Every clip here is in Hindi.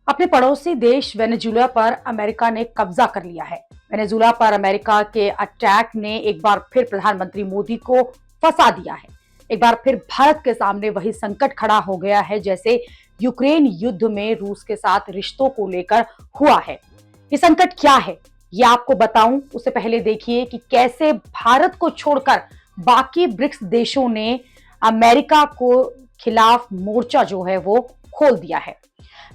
अपने पड़ोसी देश वेनेजुला पर अमेरिका ने कब्जा कर लिया है। वेनेजुला पर अमेरिका के अटैक ने एक बार फिर प्रधानमंत्री मोदी को फंसा दिया है। एक बार फिर भारत के सामने वही संकट खड़ा हो गया है जैसे यूक्रेन युद्ध में रूस के साथ रिश्तों को लेकर हुआ है। ये संकट क्या है ये आपको बताऊं उससे पहले देखिए कि कैसे भारत को छोड़कर बाकी ब्रिक्स देशों ने अमेरिका को खिलाफ मोर्चा जो है वो खोल दिया है।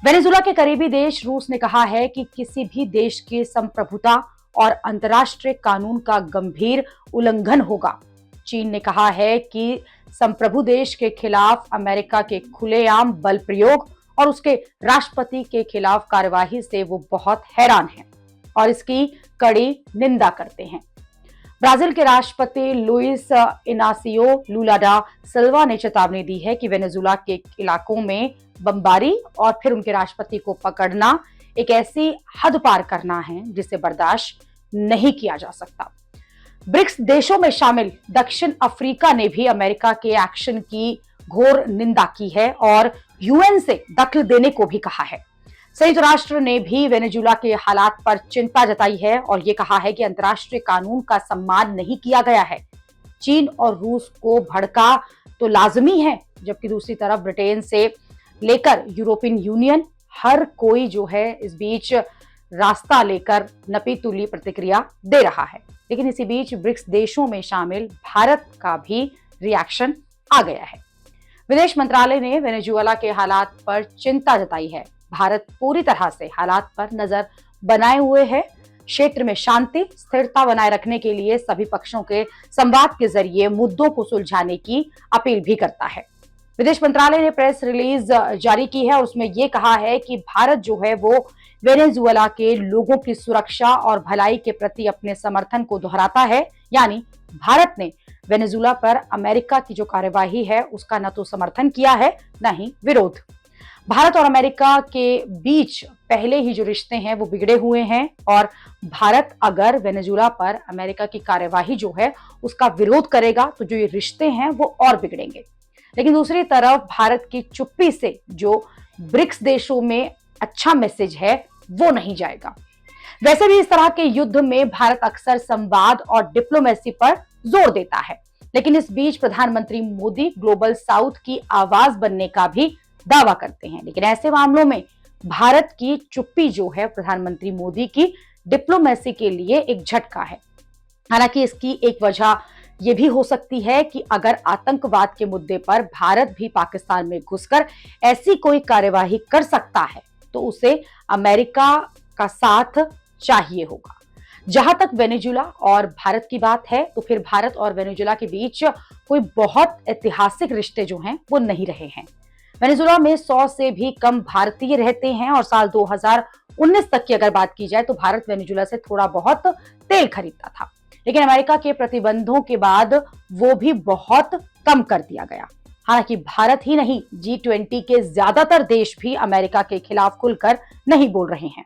वेनेजुला के करीबी देश रूस ने कहा है कि किसी भी देश की संप्रभुता और अंतर्राष्ट्रीय कानून का गंभीर उल्लंघन होगा। चीन ने कहा है कि संप्रभु देश के खिलाफ अमेरिका के खुलेआम बल प्रयोग और उसके राष्ट्रपति के खिलाफ कार्यवाही से वो बहुत हैरान हैं और इसकी कड़ी निंदा करते हैं। ब्राजील के राष्ट्रपति लुइस इनासियो लुला डा सिल्वा ने चेतावनी दी है कि वेनेजुला के इलाकों में बमबारी और फिर उनके राष्ट्रपति को पकड़ना एक ऐसी हद पार करना है जिसे बर्दाश्त नहीं किया जा सकता। ब्रिक्स देशों में शामिल दक्षिण अफ्रीका ने भी अमेरिका के एक्शन की घोर निंदा की है और यूएन से दखल देने को भी कहा है। संयुक्त राष्ट्र ने भी वेनेजुला के हालात पर चिंता जताई है और ये कहा है कि अंतर्राष्ट्रीय कानून का सम्मान नहीं किया गया है। चीन और रूस को भड़का तो लाजमी है, जबकि दूसरी तरफ ब्रिटेन से लेकर यूरोपियन यूनियन हर कोई जो है इस बीच रास्ता लेकर नपी तुली प्रतिक्रिया दे रहा है। लेकिन इसी बीच ब्रिक्स देशों में शामिल भारत का भी रिएक्शन आ गया है। विदेश मंत्रालय ने वेनेजुएला के हालात पर चिंता जताई है। भारत पूरी तरह से हालात पर नजर बनाए हुए है। क्षेत्र में शांति स्थिरता बनाए रखने के लिए सभी पक्षों के संवाद के जरिए मुद्दों को सुलझाने की अपील भी करता है। विदेश मंत्रालय ने प्रेस रिलीज जारी की है और उसमें यह कहा है कि भारत जो है वो वेनेजुएला के लोगों की सुरक्षा और भलाई के प्रति अपने समर्थन को दोहराता है। यानी भारत ने वेनेजुएला पर अमेरिका की जो कार्यवाही है उसका न तो समर्थन किया है न ही विरोध। भारत और अमेरिका के बीच पहले ही जो रिश्ते हैं वो बिगड़े हुए हैं और भारत अगर वेनेजुएला पर अमेरिका की कार्यवाही जो है उसका विरोध करेगा तो जो ये रिश्ते हैं वो और बिगड़ेंगे। लेकिन दूसरी तरफ भारत की चुप्पी से जो ब्रिक्स देशों में अच्छा मैसेज है वो नहीं जाएगा। वैसे भी इस तरह के युद्ध में भारत अक्सर संवाद और डिप्लोमेसी पर जोर देता है, लेकिन इस बीच प्रधानमंत्री मोदी ग्लोबल साउथ की आवाज बनने का भी दावा करते हैं। लेकिन ऐसे मामलों में भारत की चुप्पी जो है प्रधानमंत्री मोदी की डिप्लोमेसी के लिए एक झटका है। हालांकि इसकी एक वजह यह भी हो सकती है कि अगर आतंकवाद के मुद्दे पर भारत भी पाकिस्तान में घुसकर ऐसी कोई कार्यवाही कर सकता है तो उसे अमेरिका का साथ चाहिए होगा। जहां तक वेनेजुएला और भारत की बात है तो फिर भारत और वेनेजुएला के बीच कोई बहुत ऐतिहासिक रिश्ते जो हैं वो नहीं रहे हैं। वेनेजुएला में 100 से भी कम भारतीय रहते हैं और साल 2019 तक की अगर बात की जाए तो भारत वेनेजुएला से थोड़ा बहुत तेल खरीदता था, लेकिन अमेरिका के प्रतिबंधों के बाद वो भी बहुत कम कर दिया गया। हालांकि भारत ही नहीं, G20 के ज्यादातर देश भी अमेरिका के खिलाफ खुलकर नहीं बोल रहे हैं।